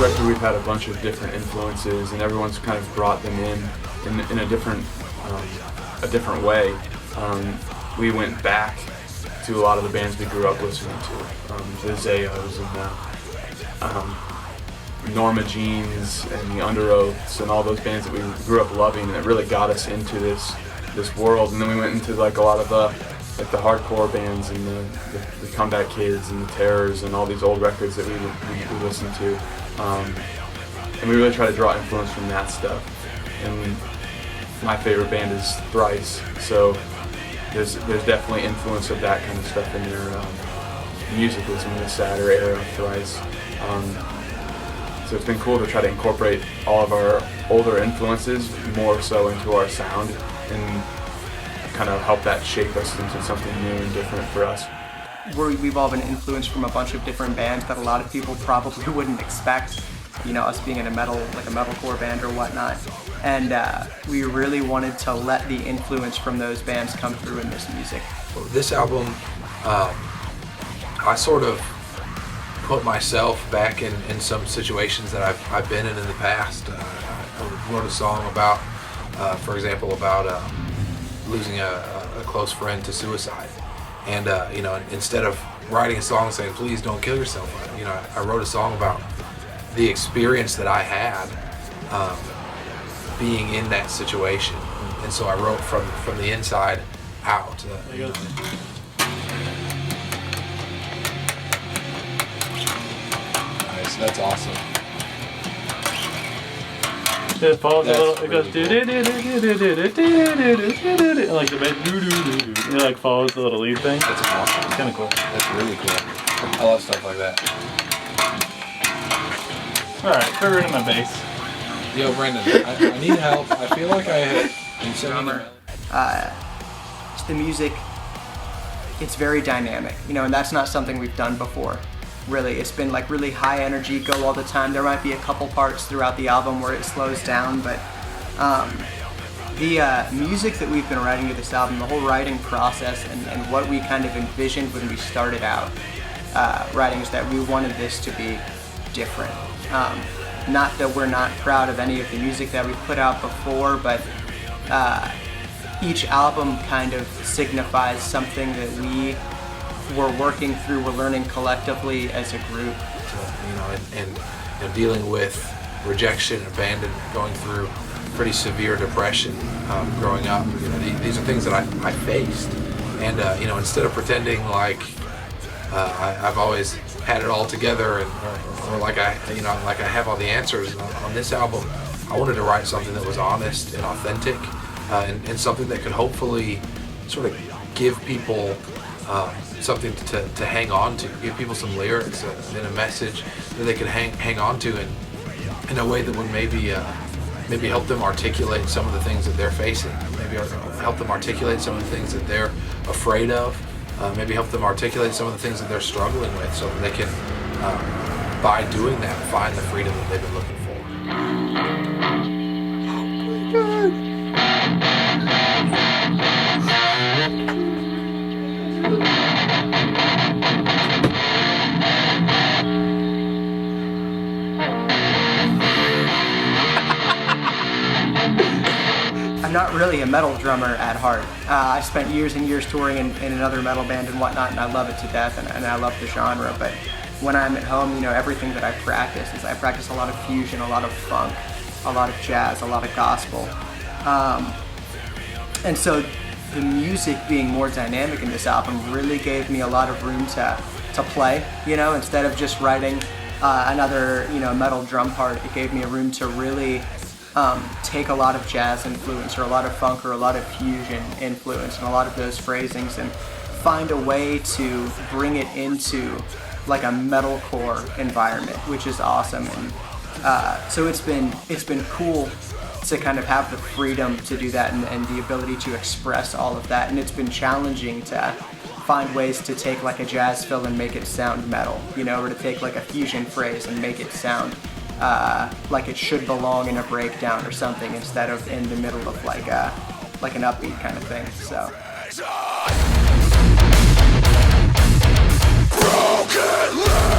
record we've had a bunch of different influences, and everyone's kind of brought them in a different way. We went back to a lot of the bands we grew up listening to, the Zaos and Norma Jeans and the Under Oaths and all those bands that we grew up loving, and it really got us into this world. And then we went into like a lot of the hardcore bands and the Comeback Kids and the Terrors and all these old records that we listened to, and we really try to draw influence from that stuff. And my favorite band is Thrice, so there's definitely influence of that kind of stuff in their music with some of the sadder era of Thrice. So it's been cool to try to incorporate all of our older influences more so into our sound and kind of help that shape us into something new and different for us. We've all been influenced from a bunch of different bands that a lot of people probably wouldn't expect, you know, us being in a metalcore band or whatnot. And we really wanted to let the influence from those bands come through in this music. This album, I sort of put myself back in some situations that I've been in the past. I wrote a song about, for example, about losing a close friend to suicide. And you know, instead of writing a song saying, please don't kill yourself, you know, I wrote a song about the experience that I had being in that situation. And so I wrote from the inside out. Nice, that's awesome. It falls That's a little. It goes really and like the bass it like follows the little lead thing. That's awesome. It's kind of cool. That's really cool. I love stuff like that. All right, put it in my bass. Yo, Brendan, I need help. I feel like I have Drummer. The music, it's very dynamic, you know, and that's not something we've done before. Really, it's been like really high energy, go all the time. There might be a couple parts throughout the album where it slows down, but the music that we've been writing to this album, the whole writing process and what we kind of envisioned when we started out writing is that we wanted this to be different. Not that we're not proud of any of the music that we've put out before, but each album kind of signifies something that we were working through, we're learning collectively as a group. You know, and you know, dealing with rejection, abandonment, going through pretty severe depression growing up. You know, these are things that I faced, and you know, instead of pretending like I've always had it all together or like I have all the answers on this album, I wanted to write something that was honest and authentic, and something that could hopefully sort of give people something to hang on to, give people some lyrics and a message that they could hang on to in a way that would maybe help them articulate some of the things that they're facing, maybe help them articulate some of the things that they're afraid of, maybe help them articulate some of the things that they're struggling with, so that they can, by doing that, find the freedom that they've been looking for. Oh my God. I'm not really a metal drummer at heart. I spent years and years touring in another metal band and whatnot, and I love it to death, and I love the genre, but when I'm at home, you know, everything that I practice is I practice a lot of fusion, a lot of funk, a lot of jazz, a lot of gospel. And so the music being more dynamic in this album really gave me a lot of room to play, you know, instead of just writing another, you know, metal drum part. It gave me a room to really take a lot of jazz influence or a lot of funk or a lot of fusion influence and a lot of those phrasings and find a way to bring it into like a metalcore environment, which is awesome. And so it's been cool to kind of have the freedom to do that and the ability to express all of that. And it's been challenging to find ways to take like a jazz fill and make it sound metal, you know, or to take like a fusion phrase and make it sound like it should belong in a breakdown or something instead of in the middle of like an upbeat kind of thing. So. Broken